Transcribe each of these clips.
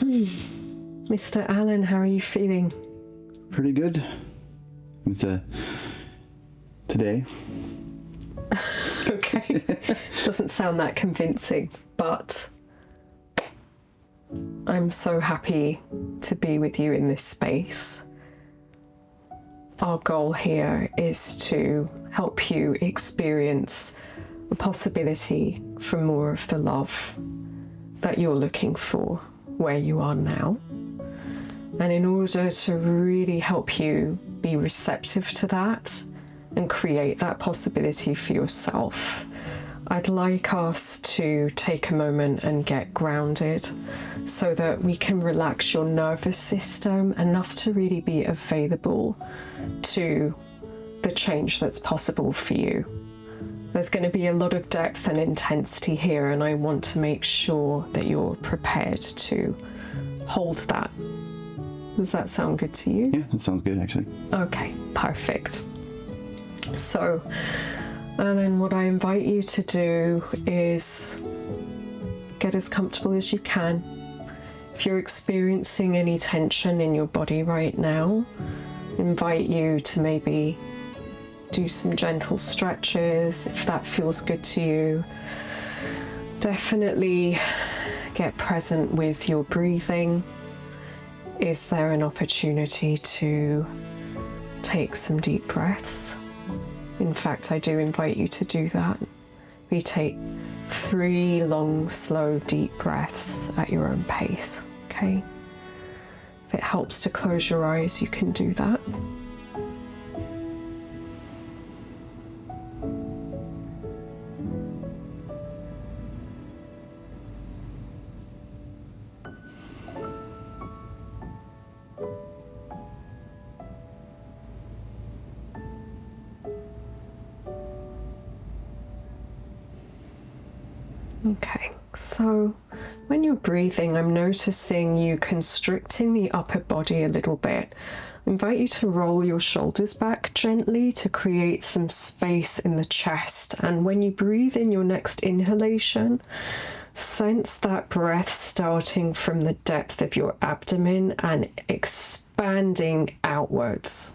Mr. Allen, how are you feeling? Pretty good. It's today. Okay. Doesn't sound that convincing, but I'm so happy to be with you in this space. Our goal here is to help you experience the possibility for more of the love that you're looking for where you are now. And in order to really help you be receptive to that and create that possibility for yourself, I'd like us to take a moment and get grounded so that we can relax your nervous system enough to really be available to the change that's possible for you. There's going to be a lot of depth and intensity here, and I want to make sure that you're prepared to hold that. Does that sound good to you? Yeah, that sounds good, actually. Okay, perfect. So, and then what I invite you to do is get as comfortable as you can. If you're experiencing any tension in your body right now, I invite you to maybe do some gentle stretches if that feels good to you. Definitely get present with your breathing. Is there an opportunity to take some deep breaths? In fact, I do invite you to do that. We take 3 long, slow, deep breaths at your own pace, okay? If it helps to close your eyes, you can do that. Okay, so when you're breathing, I'm noticing you constricting the upper body a little bit. I invite you to roll your shoulders back gently to create some space in the chest. And when you breathe in your next inhalation, sense that breath starting from the depth of your abdomen and expanding outwards.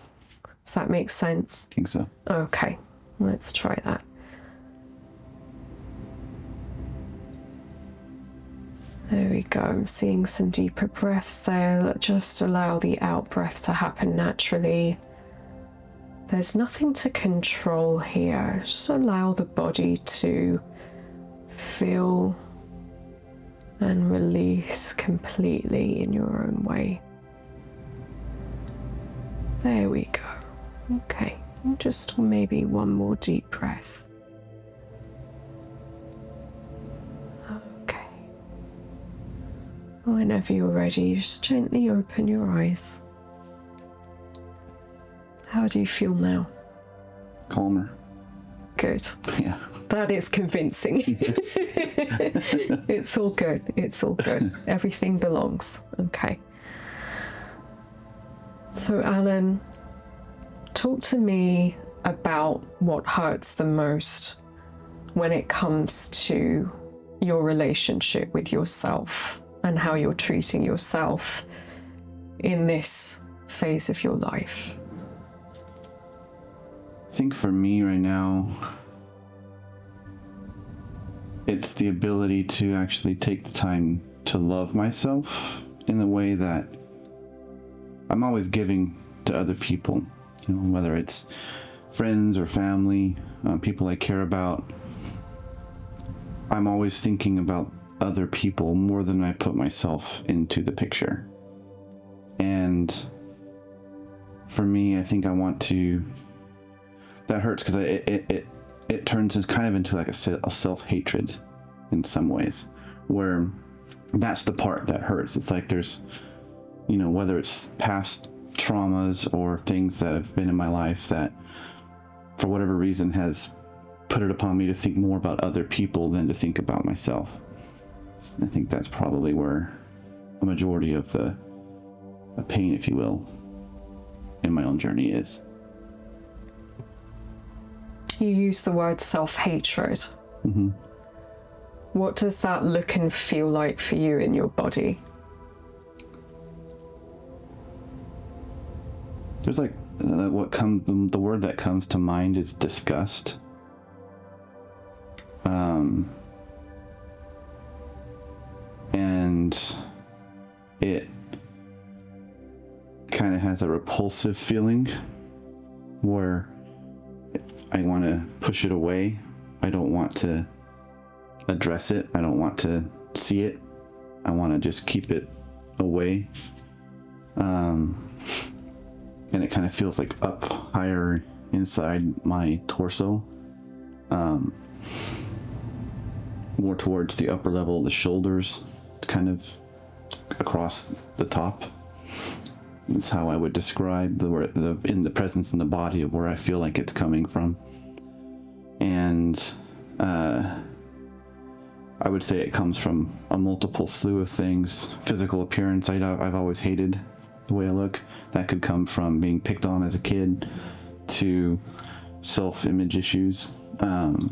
Does that make sense? I think so. Okay, let's try that. There we go. I'm seeing some deeper breaths there. Just allow the out breath to happen naturally. There's nothing to control here. Just allow the body to fill and release completely in your own way. There we go. Okay, just maybe one more deep breath. Whenever you're ready, just gently open your eyes. How do you feel now? Calmer. Good. Yeah. That is convincing. Yes. It's all good. It's all good. Everything belongs. Okay. So, Alan, talk to me about what hurts the most when it comes to your relationship with yourself and how you're treating yourself in this phase of your life. I think for me right now, it's the ability to actually take the time to love myself in the way that I'm always giving to other people, you know, whether it's friends or family, people I care about. I'm always thinking about other people more than I put myself into the picture. And for me, I think I want to, that hurts because it turns kind of into like a self-hatred in some ways, where that's the part that hurts. It's like there's, you know, whether it's past traumas or things that have been in my life that for whatever reason has put it upon me to think more about other people than to think about myself. I think that's probably where a majority of the pain, if you will, in my own journey is. You use the word self-hatred. Mm-hmm. What does that look and feel like for you in your body? there's like the word that comes to mind is disgust. And it kind of has a repulsive feeling where I want to push it away. I don't want to address it. I don't want to see it. I want to just keep it away. And it kind of feels like up higher inside my torso. More towards the upper level of the shoulders, kind of across the top. That's how I would describe the presence in the body of where I feel like it's coming from. And I would say it comes from a multiple slew of things. Physical appearance, I've always hated the way I look. That could come from being picked on as a kid to self-image issues.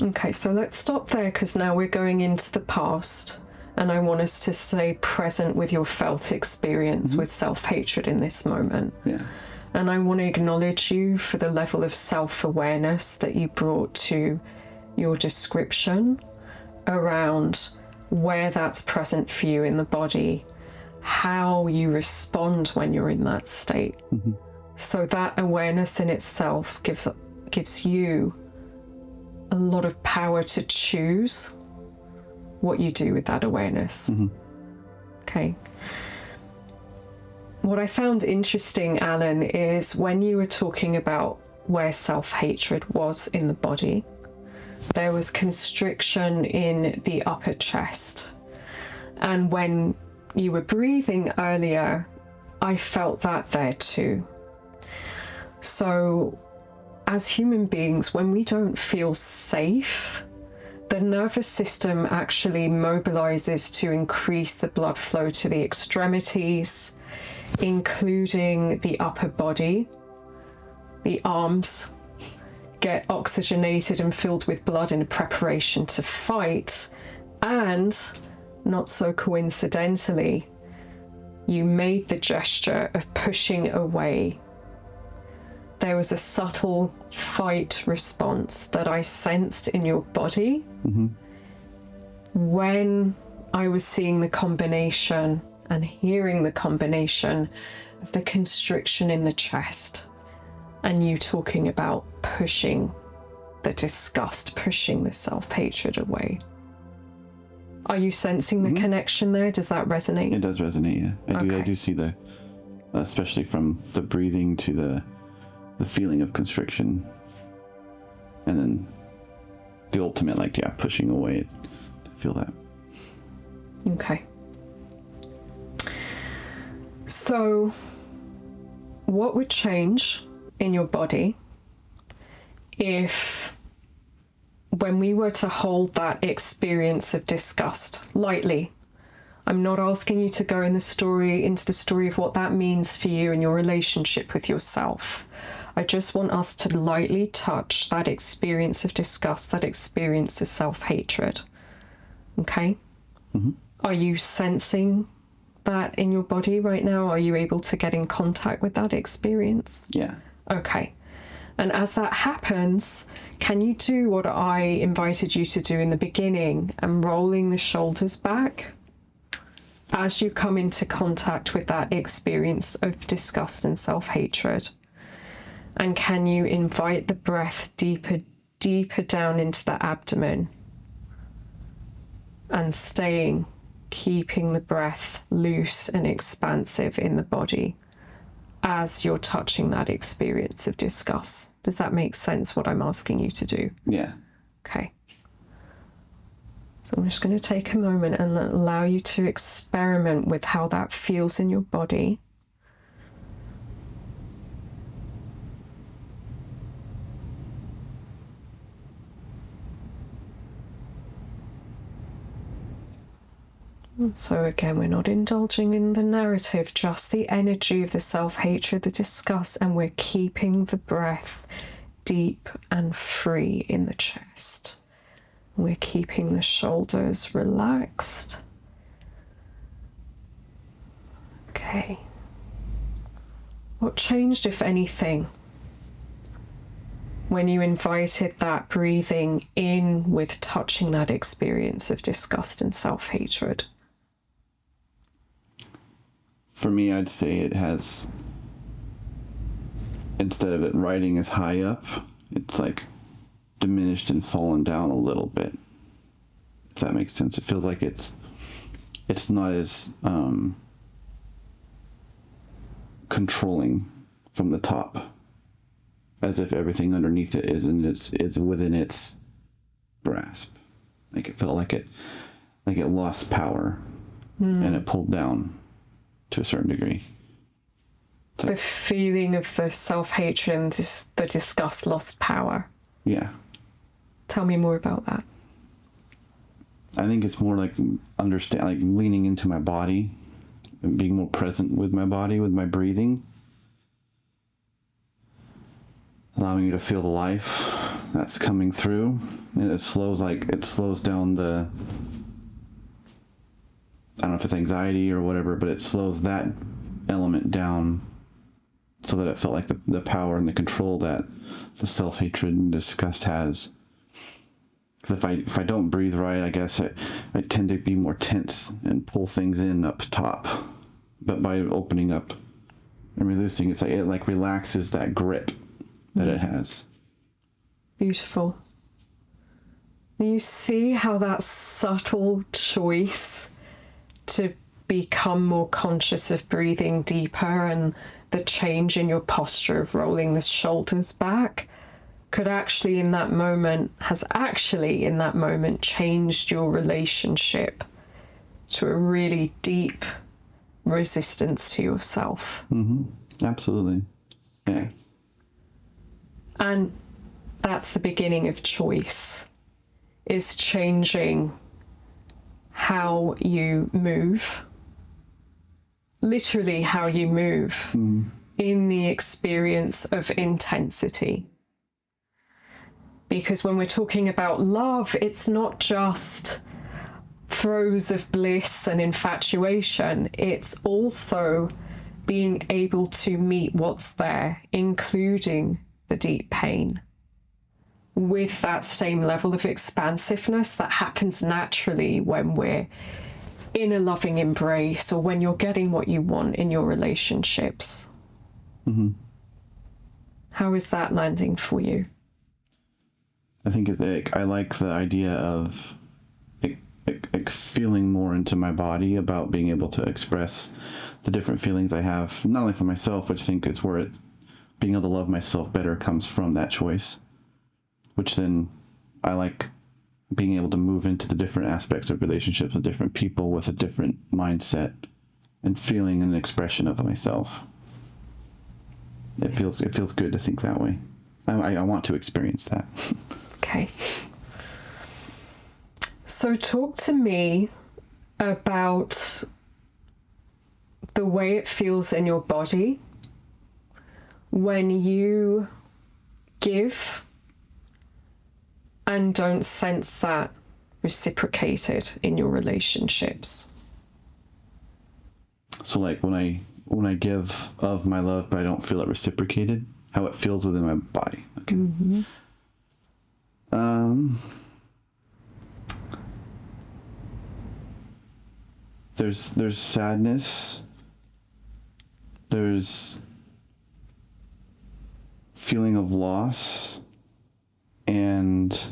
Okay, so let's stop there, because now we're going into the past, and I want us to stay present with your felt experience with self-hatred in this moment. Yeah. And I want to acknowledge you for the level of self-awareness that you brought to your description around where that's present for you in the body, how you respond when you're in that state. So that awareness in itself gives you a lot of power to choose what you do with that awareness. Okay. What I found interesting, Alan, is when you were talking about where self-hatred was in the body, there was constriction in the upper chest. And when you were breathing earlier, I felt that there too. So as human beings, when we don't feel safe, the nervous system actually mobilizes to increase the blood flow to the extremities, including the upper body. The arms get oxygenated and filled with blood in preparation to fight. And, not so coincidentally, you made the gesture of pushing away. There was a subtle fight response that I sensed in your body when I was seeing the combination and hearing the combination of the constriction in the chest and you talking about pushing the disgust, pushing the self-hatred away. Are you sensing the connection there? Does that resonate? It does resonate, yeah. I do see the, especially from the breathing to the feeling of constriction, and then the ultimate, pushing away. I feel that. Okay. So, what would change in your body if, when we were to hold that experience of disgust lightly, I'm not asking you to go into the story of what that means for you and your relationship with yourself. I just want us to lightly touch that experience of disgust, that experience of self-hatred. Okay? Are you sensing that in your body right now? Are you able to get in contact with that experience? Yeah. Okay. And as that happens, can you do what I invited you to do in the beginning and rolling the shoulders back as you come into contact with that experience of disgust and self-hatred? And can you invite the breath deeper down into the abdomen and keeping the breath loose and expansive in the body as you're touching that experience of disgust? Does that make sense, what I'm asking you to do? Yeah. Okay. So I'm just going to take a moment and allow you to experiment with how that feels in your body. So again, we're not indulging in the narrative, just the energy of the self-hatred, the disgust, and we're keeping the breath deep and free in the chest. We're keeping the shoulders relaxed. Okay. What changed, if anything, when you invited that breathing in with touching that experience of disgust and self-hatred? For me, I'd say it has, instead of it riding as high up, it's like diminished and fallen down a little bit. If that makes sense. It feels like it's not as controlling from the top, as if everything underneath it is within its grasp. Like it felt like it lost power and it pulled down to a certain degree. The feeling of the self-hatred and the disgust lost power. Yeah. Tell me more about that. I think it's more like leaning into my body and being more present with my body, with my breathing. Allowing you to feel the life that's coming through. And it slows down the, I don't know if it's anxiety or whatever, but it slows that element down so that it felt like the power and the control that the self-hatred and disgust has. Because if I don't breathe right, I guess I tend to be more tense and pull things in up top. But by opening up and releasing, it like relaxes that grip that it has. Beautiful. You see how that subtle choice to become more conscious of breathing deeper and the change in your posture of rolling the shoulders back has in that moment changed your relationship to a really deep resistance to yourself. Mm-hmm. Absolutely. Yeah. And that's the beginning of choice, is changing how you move, literally how you move in the experience of intensity. Because when we're talking about love, it's not just throes of bliss and infatuation. It's also being able to meet what's there, including the deep pain, with that same level of expansiveness that happens naturally when we're in a loving embrace or when you're getting what you want in your relationships. Mm-hmm. How is that landing for you? I think I like the idea of feeling more into my body, about being able to express the different feelings I have, not only for myself, which I think is where being able to love myself better comes from that choice, which then I like being able to move into the different aspects of relationships with different people with a different mindset and feeling an expression of myself. It feels good to think that way. I want to experience that. Okay. So talk to me about the way it feels in your body when you give and don't sense that reciprocated in your relationships. So like when I give of my love but I don't feel it reciprocated, how it feels within my body. Okay. Mm-hmm. There's sadness. There's feeling of loss, and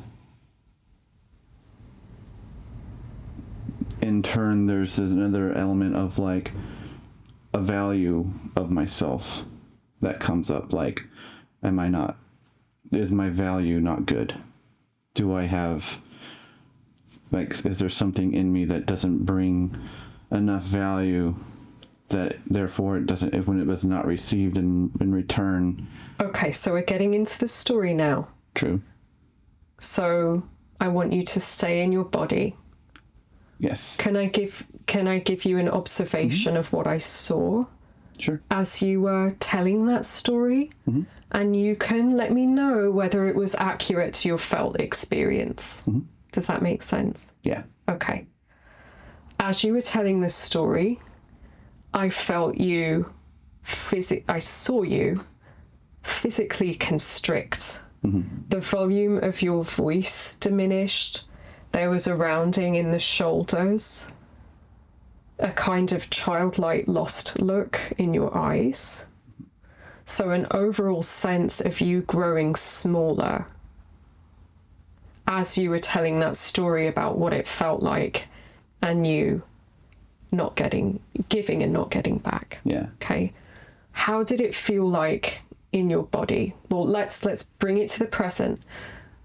in turn there's another element of like a value of myself that comes up, like is my value not good? Do I have, like, is there something in me that doesn't bring enough value that therefore when it was not received in return? Okay, so we're getting into the story now. True. So I want you to stay in your body. Yes. Can I give you an observation of what I saw? Sure. As you were telling that story? Mm-hmm. And you can let me know whether it was accurate to your felt experience. Mm-hmm. Does that make sense? Yeah. Okay. As you were telling this story, I felt you I saw you physically constrict. The volume of your voice diminished. There was a rounding in the shoulders, a kind of childlike lost look in your eyes. So an overall sense of you growing smaller as you were telling that story about what it felt like and you not giving and not getting back. Yeah. Okay. How did it feel like in your body? Well, let's bring it to the present.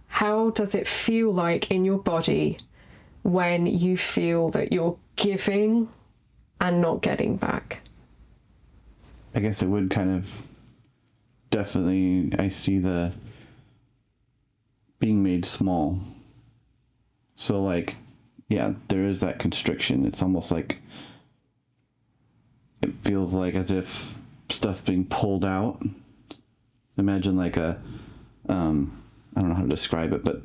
How does it feel like in your body when you feel that you're giving and not getting back? I guess it would kind of definitely, I see the being made small. So like, yeah, there is that constriction. It's almost like, it feels like as if stuff being pulled out. Imagine like I don't know how to describe it, but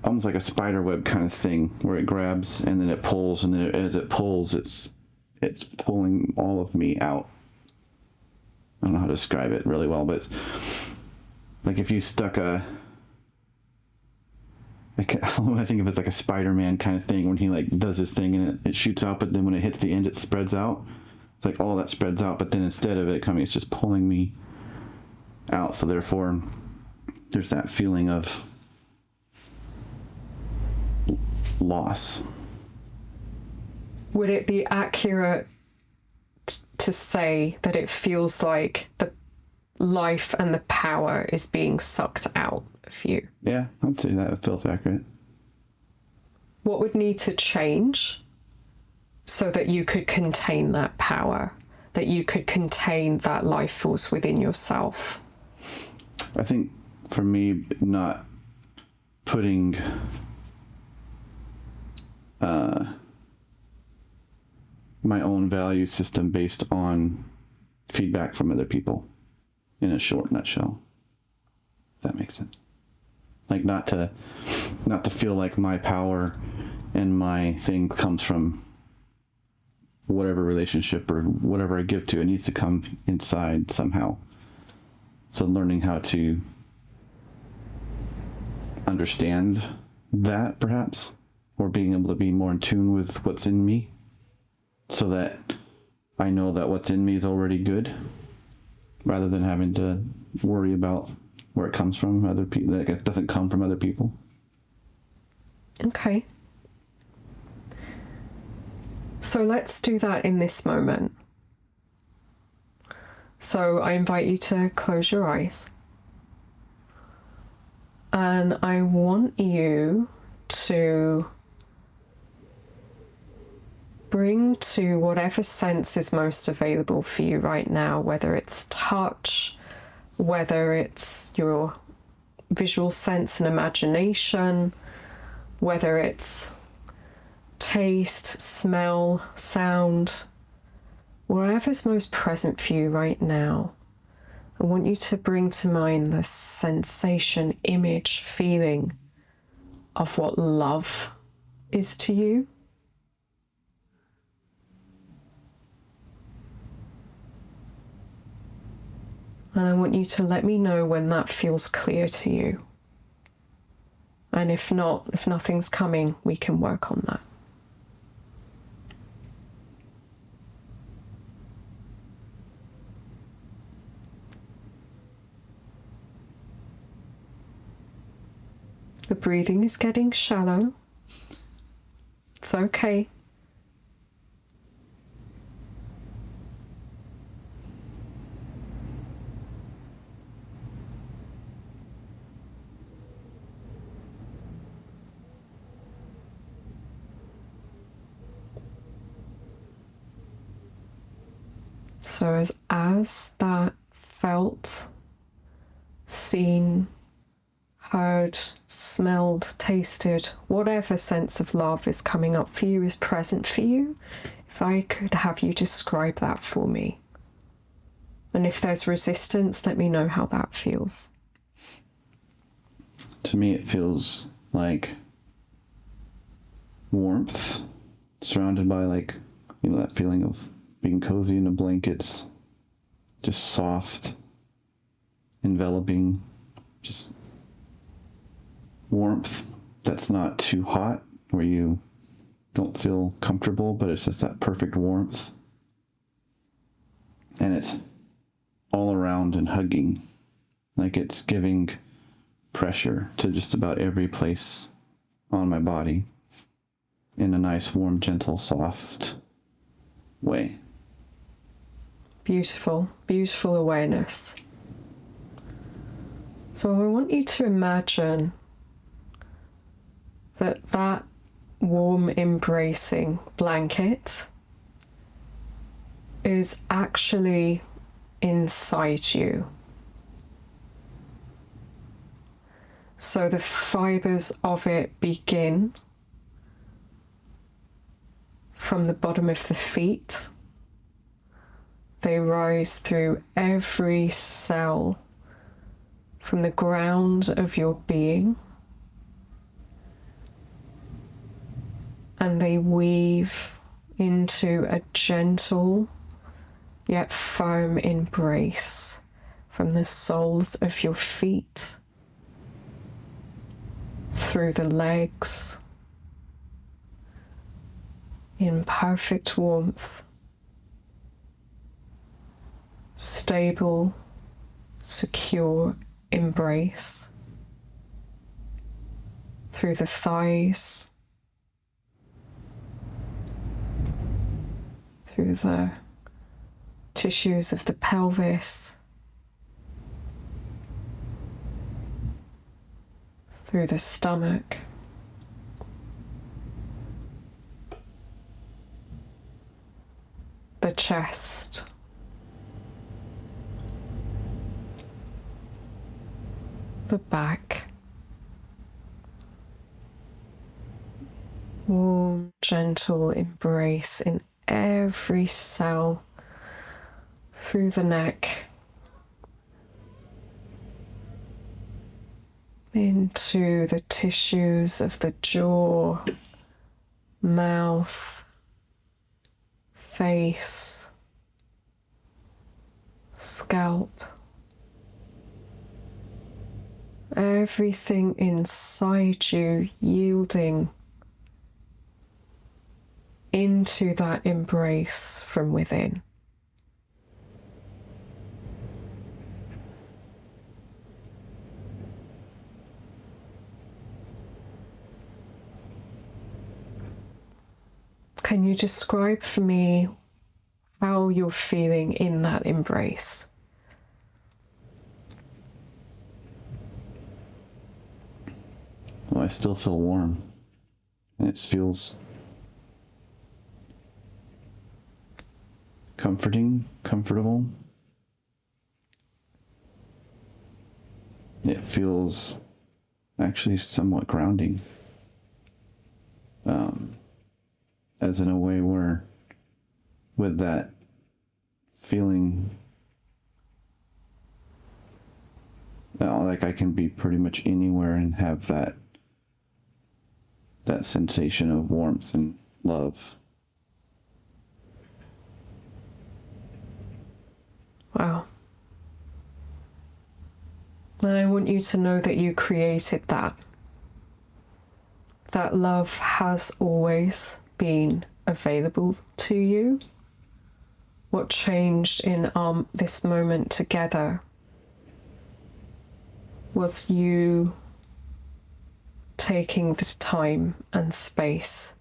almost like a spider web kind of thing where it grabs and then it pulls, and then as it pulls, it's pulling all of me out. I don't know how to describe it really well, but it's like if you stuck I think of it like a Spider-Man kind of thing when he like does his thing and it shoots out, but then when it hits the end, it spreads out. It's like all that spreads out, but then instead of it coming, it's just pulling me out. So therefore, there's that feeling of loss. Would it be accurate to say that it feels like the life and the power is being sucked out of you? Yeah, I'd say that feels accurate. What would need to change so that you could contain that power, that you could contain that life force within yourself? I think for me, not putting my own value system based on feedback from other people, in a short nutshell. If that makes sense. Like not to feel like my power and my thing comes from whatever relationship or whatever I give to. It needs to come inside somehow. So learning how to understand that, perhaps, or being able to be more in tune with what's in me, so that I know that what's in me is already good, rather than having to worry about where it comes from other people, that it doesn't come from other people. Okay. So let's do that in this moment. So I invite you to close your eyes. And I want you to bring to whatever sense is most available for you right now, whether it's touch, whether it's your visual sense and imagination, whether it's taste, smell, sound, wherever's most present for you right now. I want you to bring to mind the sensation, image, feeling of what love is to you. And I want you to let me know when that feels clear to you. And if not, if nothing's coming, we can work on that. The breathing is getting shallow. It's okay. So as that felt, seen, heard, smelled, tasted, whatever sense of love is coming up for you, is present for you, if I could have you describe that for me. And if there's resistance, let me know how that feels. To me, it feels like warmth, surrounded by, like, that feeling of being cozy in the blankets, just soft, enveloping, just warmth that's not too hot where you don't feel comfortable, but it's just that perfect warmth. And it's all around and hugging, like it's giving pressure to just about every place on my body in a nice, warm, gentle, soft way. Beautiful, beautiful awareness. So I want you to imagine that warm, embracing blanket is actually inside you. So the fibers of it begin from the bottom of the feet. They rise through every cell from the ground of your being, and they weave into a gentle yet firm embrace from the soles of your feet, through the legs, in perfect warmth, stable, secure embrace, through the thighs, through the tissues of the pelvis, through the stomach, the chest, the back. Warm, gentle embrace in every cell, through the neck, into the tissues of the jaw, mouth, face, scalp. Everything inside you yielding into that embrace from within. Can you describe for me how you're feeling in that embrace? Well, I still feel warm, and it feels comforting, comfortable. It feels actually somewhat grounding, as in a way where with that feeling, like I can be pretty much anywhere and have that sensation of warmth and love. Wow. And I want you to know that you created that. That love has always been available to you. What changed in this moment together was you taking the time and space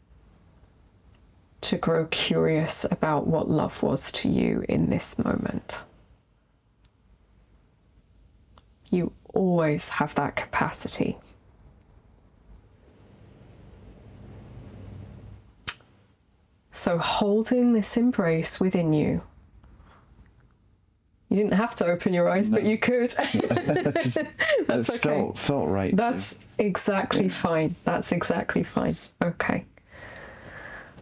to grow curious about what love was to you in this moment. You always have that capacity. So holding this embrace within you, you didn't have to open your eyes, but you could. That's okay. Felt right. That's exactly fine. That's exactly fine. Okay.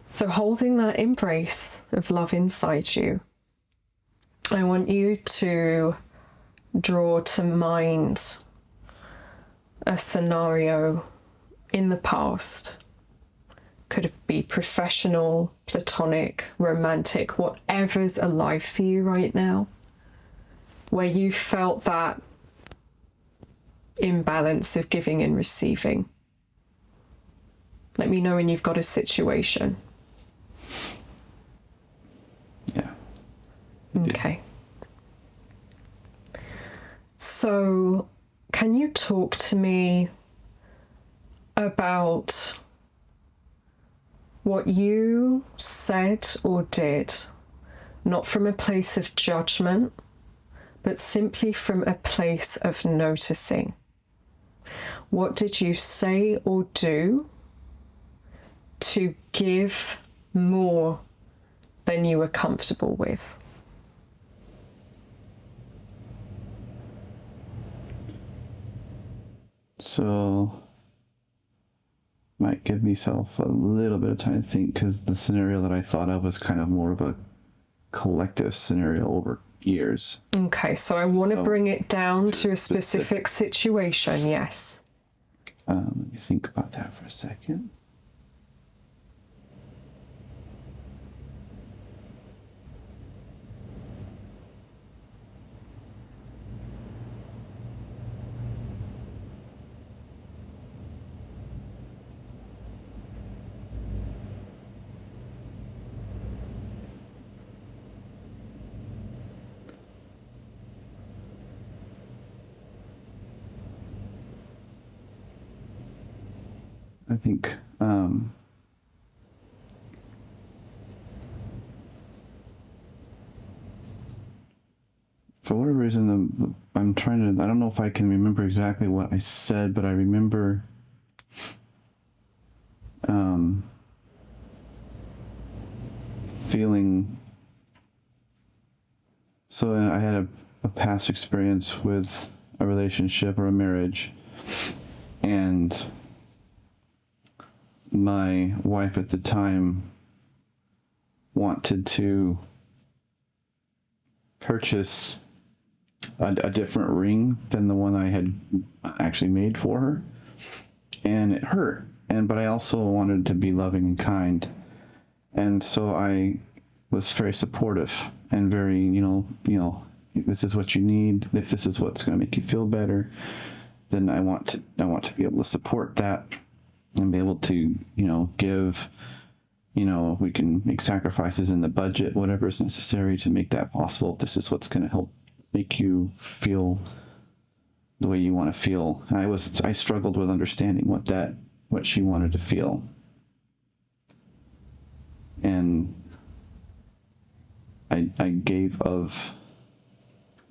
So holding that embrace of love inside you, I want you to draw to mind a scenario in the past. Could be professional, platonic, romantic, whatever's alive for you right now, where you felt that imbalance of giving and receiving. Let me know when you've got a situation. Yeah. Okay. So, can you talk to me about what you said or did, not from a place of judgment, but simply from a place of noticing? What did you say or do to give more than you were comfortable with? So, might give myself a little bit of time to think, because the scenario that I thought of was kind of more of a collective scenario over years. Okay, so I want to bring it down to a specific situation, yes. Let me think about that for a second. I think for whatever reason, I'm trying to, I don't know if I can remember exactly what I said, but I remember feeling, so I had a past experience with a relationship or a marriage, and my wife at the time wanted to purchase a different ring than the one I had actually made for her, and it hurt. But I also wanted to be loving and kind, and so I was very supportive and very, this is what you need. If this is what's going to make you feel better, then I want to be able to support that and be able to, give, we can make sacrifices in the budget, whatever is necessary to make that possible. If this is what's going to help make you feel the way you want to feel. And I struggled with understanding what she wanted to feel. And I gave of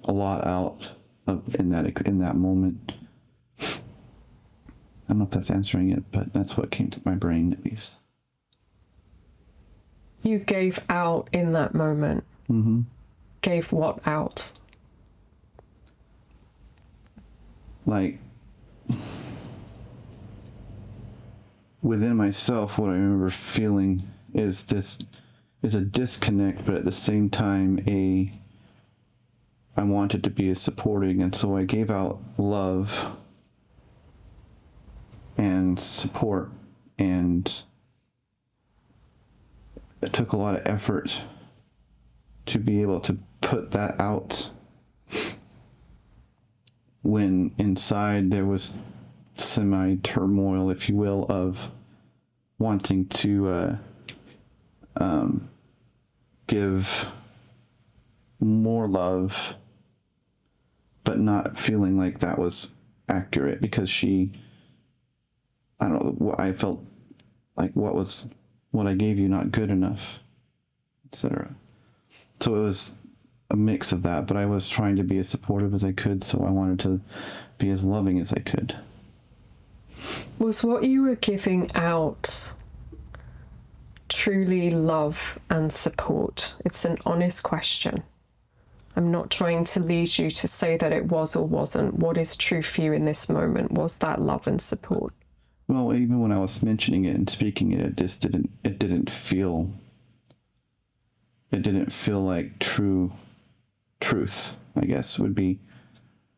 a lot out of in that moment. I don't know if that's answering it, but that's what came to my brain, at least. You gave out in that moment. Mm-hmm. Gave what out? Like, within myself, what I remember feeling is a disconnect, but at the same time, I wanted to be as supporting, and so I gave out love and support, and it took a lot of effort to be able to put that out when inside there was semi-turmoil, if you will, of wanting to give more love, but not feeling like that was accurate, because I don't know, I felt like what I gave you not good enough, etc. So it was a mix of that, but I was trying to be as supportive as I could, so I wanted to be as loving as I could. Was what you were giving out truly love and support? It's an honest question. I'm not trying to lead you to say that it was or wasn't. What is true for you in this moment? Was that love and support? Well, even when I was mentioning it and speaking it just didn't feel like truth, I guess, would be.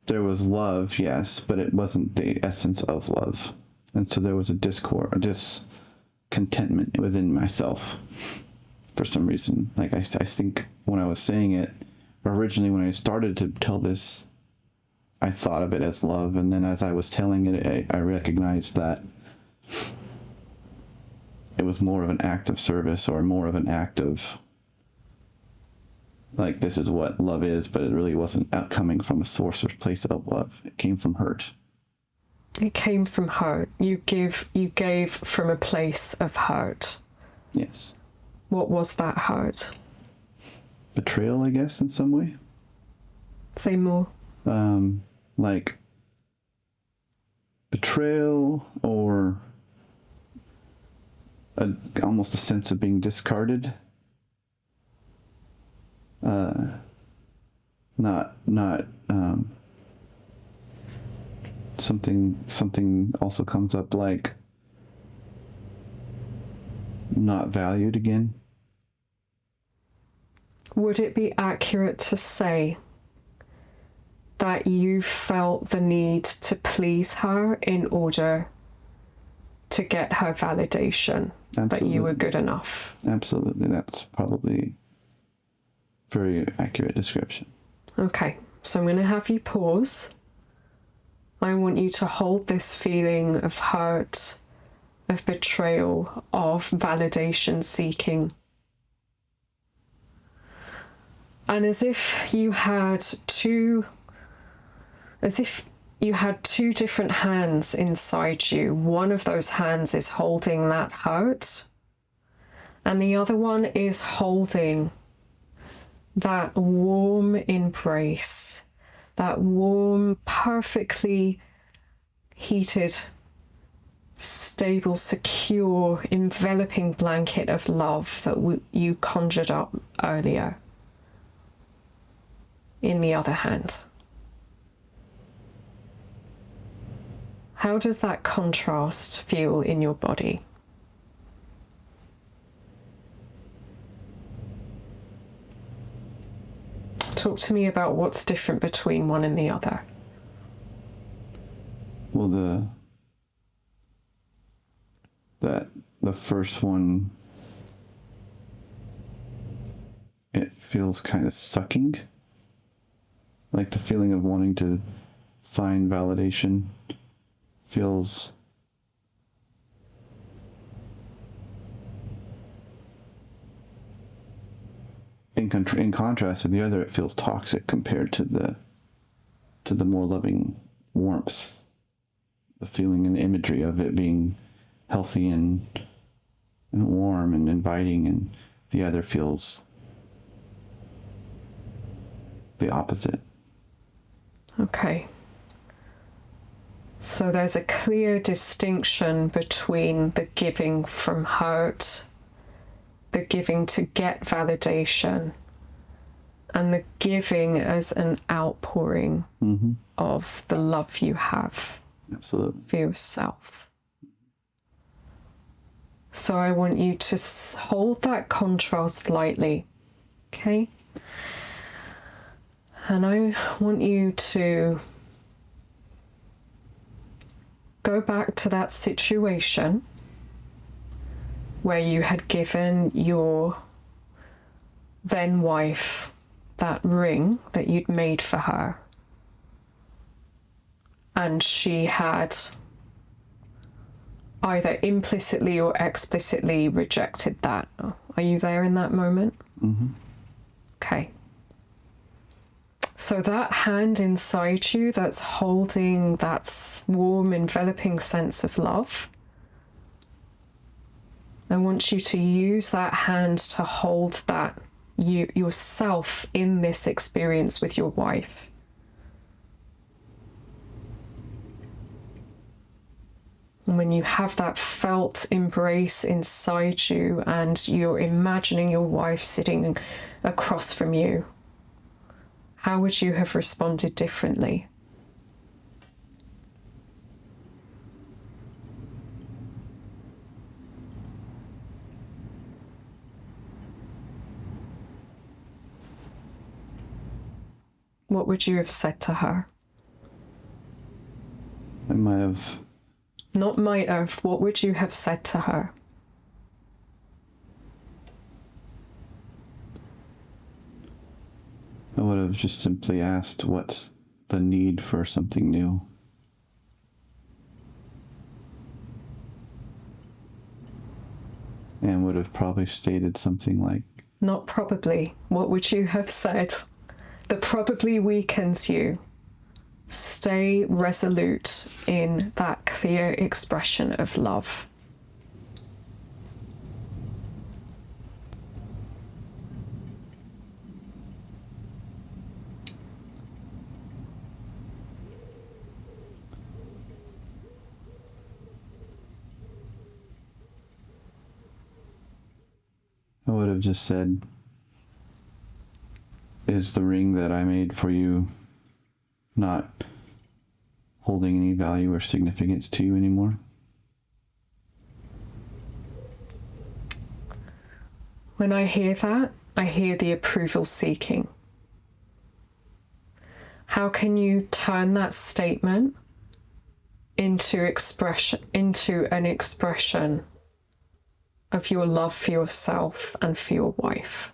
There was love, yes, but it wasn't the essence of love. And so there was a disconnect contentment within myself for some reason. Like I think when I was saying it, originally when I started to tell this, I thought of it as love, and then as I was telling it, I recognized that it was more of an act of service, or more of an act of, like, this is what love is, but it really wasn't coming from a source or place of love. It came from hurt. It came from hurt. You gave from a place of hurt. Yes. What was that hurt? Betrayal, I guess, in some way. Say more. Like betrayal, or almost a sense of being discarded. Something also comes up, like not valued again. Would it be accurate to say that you felt the need to please her in order to get her validation? Absolutely. That you were good enough? Absolutely. That's probably a very accurate description. Okay, so I'm going to have you pause. I want you to hold this feeling of hurt, of betrayal, of validation seeking. And as if you had two different hands inside you. One of those hands is holding that hurt, and the other one is holding that warm embrace, that warm, perfectly heated, stable, secure, enveloping blanket of love that you conjured up earlier in the other hand. How does that contrast feel in your body? Talk to me about what's different between one and the other. Well, the first one, it feels kind of sucking. Like the feeling of wanting to find validation feels in contrast with the other, it feels toxic compared to the more loving warmth, the feeling and the imagery of it being healthy and warm and inviting, and the other feels the opposite. Okay. So there's a clear distinction between the giving from hurt, the giving to get validation, and the giving as an outpouring of the love you have. Absolutely. For yourself. So I want you to hold that contrast lightly, okay? And I want you to go back to that situation where you had given your then wife that ring that you'd made for her, and she had either implicitly or explicitly rejected that. Are you there in that moment? Mm-hmm. Okay. So that hand inside you that's holding that warm, enveloping sense of love, I want you to use that hand to hold that yourself in this experience with your wife. And when you have that felt embrace inside you and you're imagining your wife sitting across from you, how would you have responded differently? What would you have said to her? I might have... Not might have, what would you have said to her? have just simply asked, what's the need for something new? And would have probably stated something like, not probably. What would you have said? The probably weakens you. Stay resolute in that clear expression of love. I would have just said, is the ring that I made for you not holding any value or significance to you anymore? When I hear that, I hear the approval seeking. How can you turn that statement into an expression of your love for yourself and for your wife?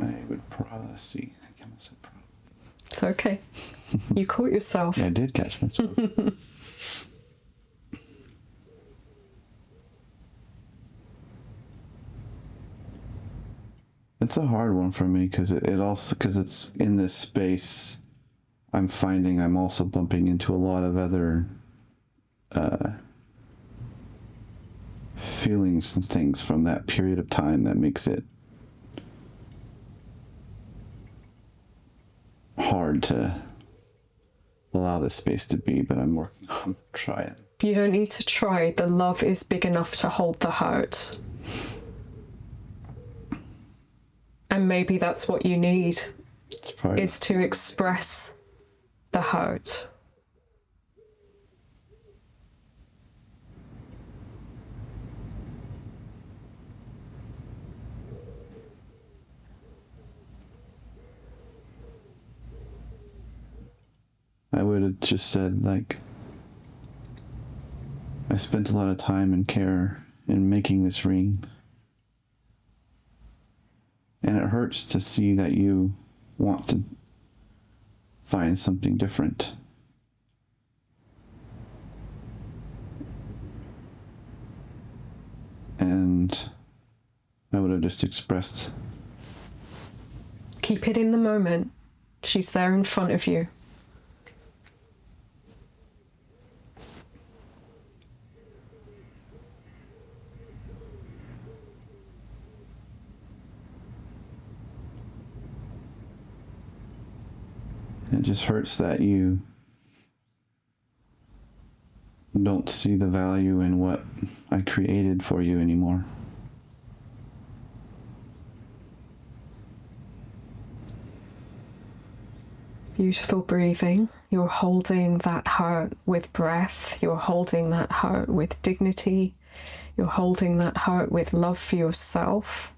I would probably see. I can't say probably. It's okay. You caught yourself. Yeah, I did catch myself. It's a hard one for me because because it's in this space. I'm finding I'm also bumping into a lot of other feelings and things from that period of time that makes it hard to allow this space to be, but I'm working on trying. You don't need to try. The love is big enough to hold the hurt. And maybe that's what you need, is to express the hurt. I would have just said, like, I spent a lot of time and care in making this ring. And it hurts to see that you want to find something different. And I would have just expressed. Keep it in the moment. She's there in front of you. It just hurts that you don't see the value in what I created for you anymore. Beautiful breathing. You're holding that hurt with breath. You're holding that hurt with dignity. You're holding that hurt with love for yourself.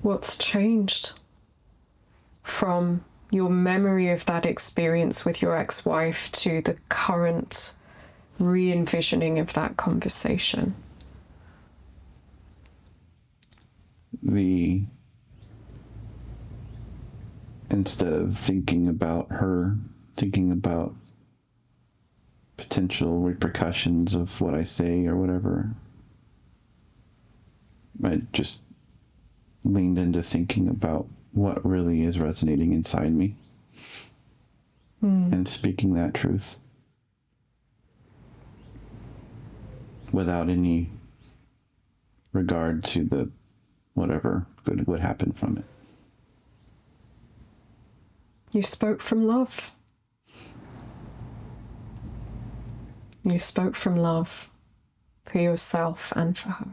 What's changed from your memory of that experience with your ex-wife to the current re-envisioning of that conversation? Instead of thinking about her, thinking about potential repercussions of what I say or whatever, I just leaned into thinking about what really is resonating inside me and speaking that truth without any regard to the whatever good would happen from it. You spoke from love. You spoke from love for yourself and for her.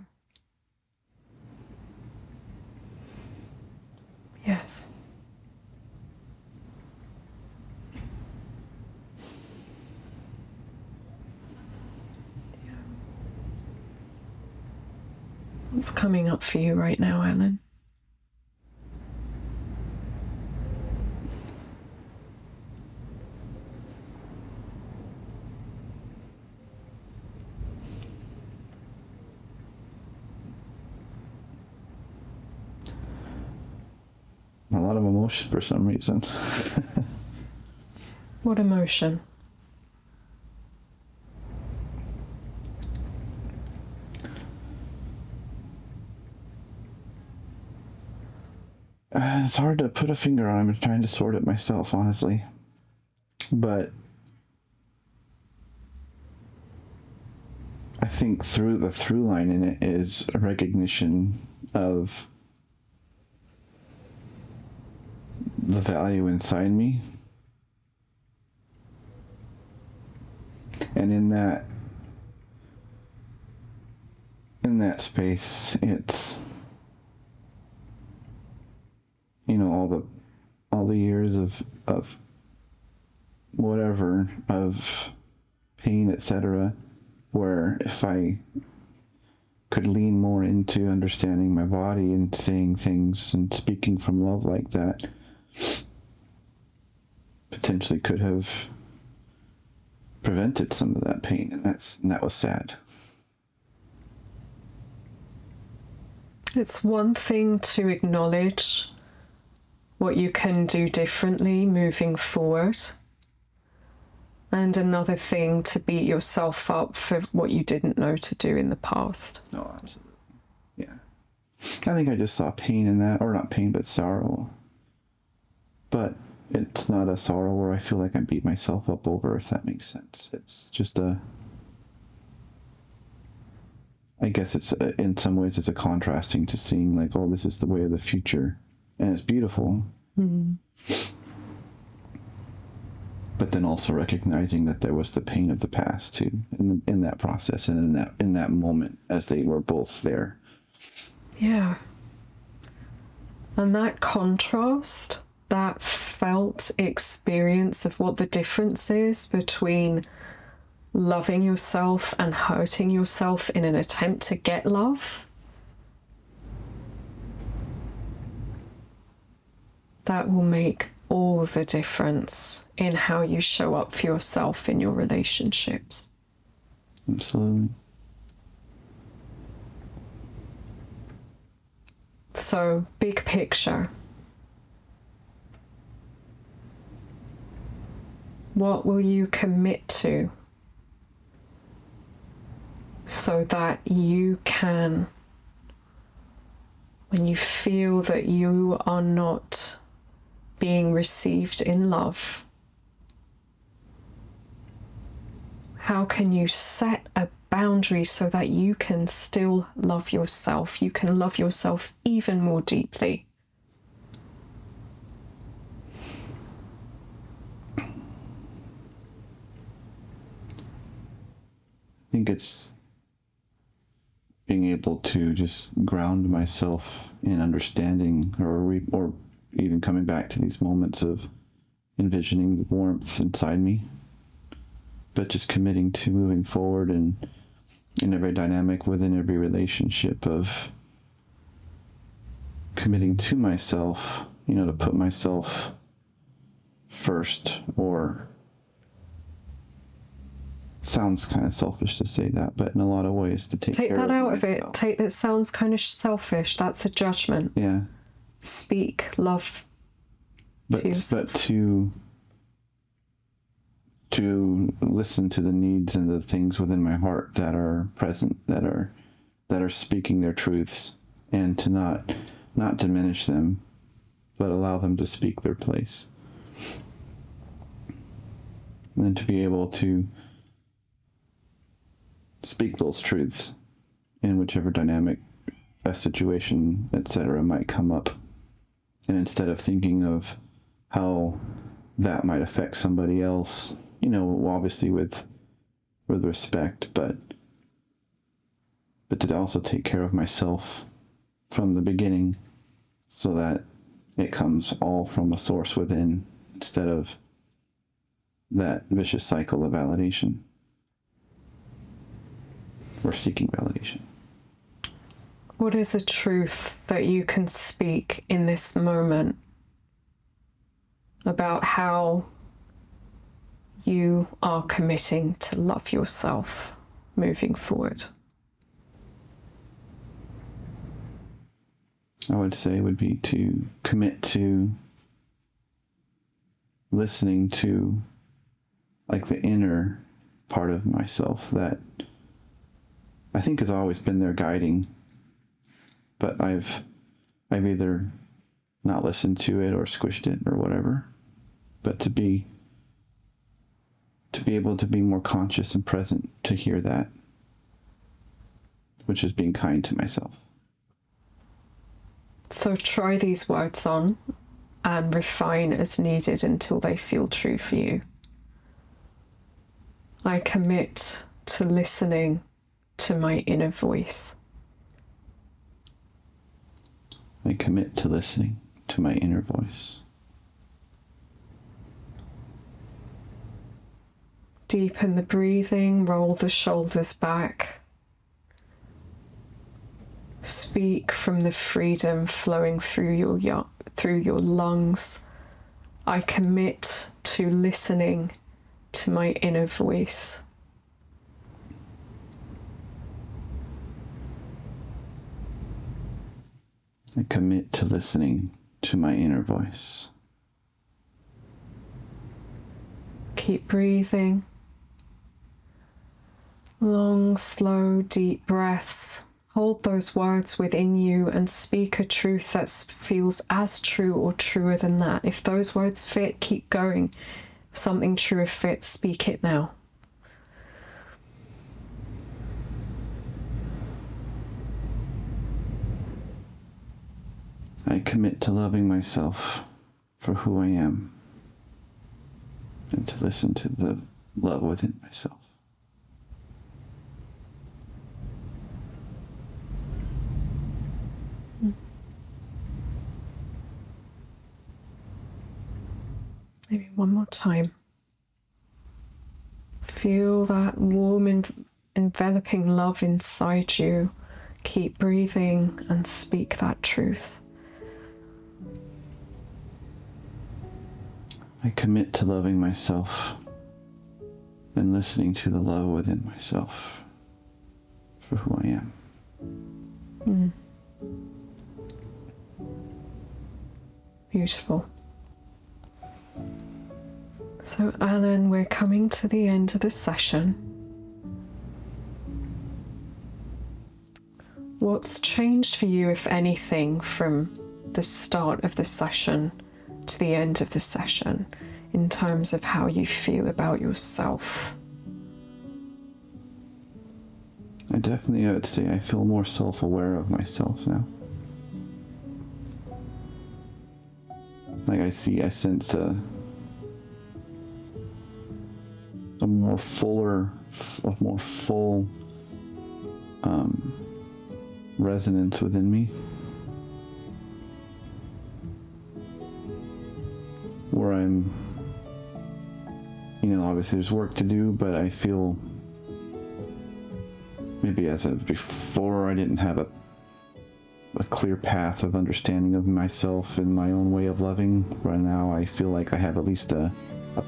Yes. What's coming up for you right now, Alan? A lot of emotion for some reason. What emotion? It's hard to put a finger on. I'm trying to sort it myself, honestly. But I think the through line in it is a recognition of the value inside me. And in that space, it's, you know, all the years of whatever, of pain, etc., where if I could lean more into understanding my body and saying things and speaking from love like that, potentially could have prevented some of that pain, and that was sad. It's one thing to acknowledge what you can do differently moving forward, and another thing to beat yourself up for what you didn't know to do in the past. Oh, absolutely. Yeah. I think I just saw pain in that, or not pain, but sorrow. But it's not a sorrow where I feel like I beat myself up over, if that makes sense. It's just I guess it's, in some ways, it's a contrasting to seeing like, oh, this is the way of the future. And it's beautiful. Mm-hmm. But then also recognizing that there was the pain of the past too, in that process and in that moment, as they were both there. Yeah. And that contrast, that felt experience of what the difference is between loving yourself and hurting yourself in an attempt to get love, that will make all the difference in how you show up for yourself in your relationships. Absolutely. So, big picture. What will you commit to so that you can, when you feel that you are not being received in love, how can you set a boundary so that you can still love yourself? You can love yourself even more deeply. I think it's being able to just ground myself in understanding, or even coming back to these moments of envisioning the warmth inside me, but just committing to moving forward and in every dynamic within every relationship of committing to myself, you know, to put myself first, or sounds kind of selfish to say that, but in a lot of ways to take care that out of myself. it. That sounds kind of selfish. That's a judgment. Yeah. Speak love. But to listen to the needs and the things within my heart that are present, that are speaking their truths, and to not diminish them, but allow them to speak their place. And then to be able to speak those truths in whichever dynamic, a situation, etc., might come up. And instead of thinking of how that might affect somebody else, you know, obviously with respect, but to also take care of myself from the beginning, so that it comes all from a source within, instead of that vicious cycle of validation or seeking validation. What is a truth that you can speak in this moment about how you are committing to love yourself moving forward? I would say would be to commit to listening to like the inner part of myself that I think has always been there guiding, but I've either not listened to it or squished it or whatever, but to be able to be more conscious and present to hear that, which is being kind to myself. So try these words on and refine as needed until they feel true for you. I commit to listening to my inner voice. I commit to listening to my inner voice. Deepen the breathing, roll the shoulders back. Speak from the freedom flowing through your lungs. I commit to listening to my inner voice. I commit to listening to my inner voice. Keep breathing. Long, slow, deep breaths. Hold those words within you and speak a truth that feels as true or truer than that. If those words fit, keep going. If something truer fits, speak it now. I commit to loving myself for who I am and to listen to the love within myself. Maybe one more time. Feel that warm, enveloping love inside you. Keep breathing and speak that truth. I commit to loving myself and listening to the love within myself for who I am. Beautiful. So, Alan, we're coming to the end of the session. What's changed for you, if anything, from the start of the session to the end of the session in terms of how you feel about yourself? I would say I feel more self-aware of myself now. Like I sense a more full resonance within me, where I'm, obviously there's work to do, but I feel maybe before I didn't have a clear path of understanding of myself and my own way of loving. Right now I feel like I have at least a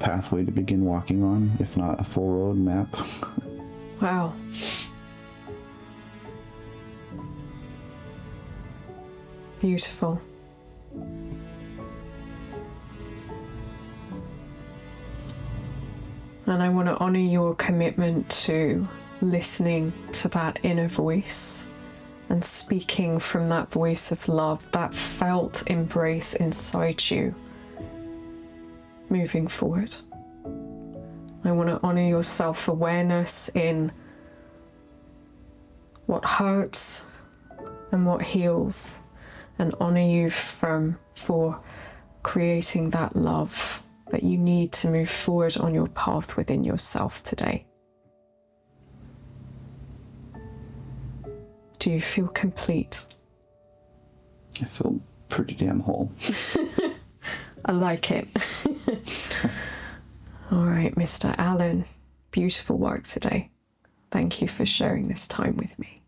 pathway to begin walking on, if not a full road map. Wow. Beautiful. And I want to honor your commitment to listening to that inner voice and speaking from that voice of love, that felt embrace inside you, moving forward. I want to honor your self-awareness in what hurts and what heals, and honor you for creating that love that you need to move forward on your path within yourself today. Do you feel complete? I feel pretty damn whole. I like it. All right, Mr. Allen, beautiful work today. Thank you for sharing this time with me.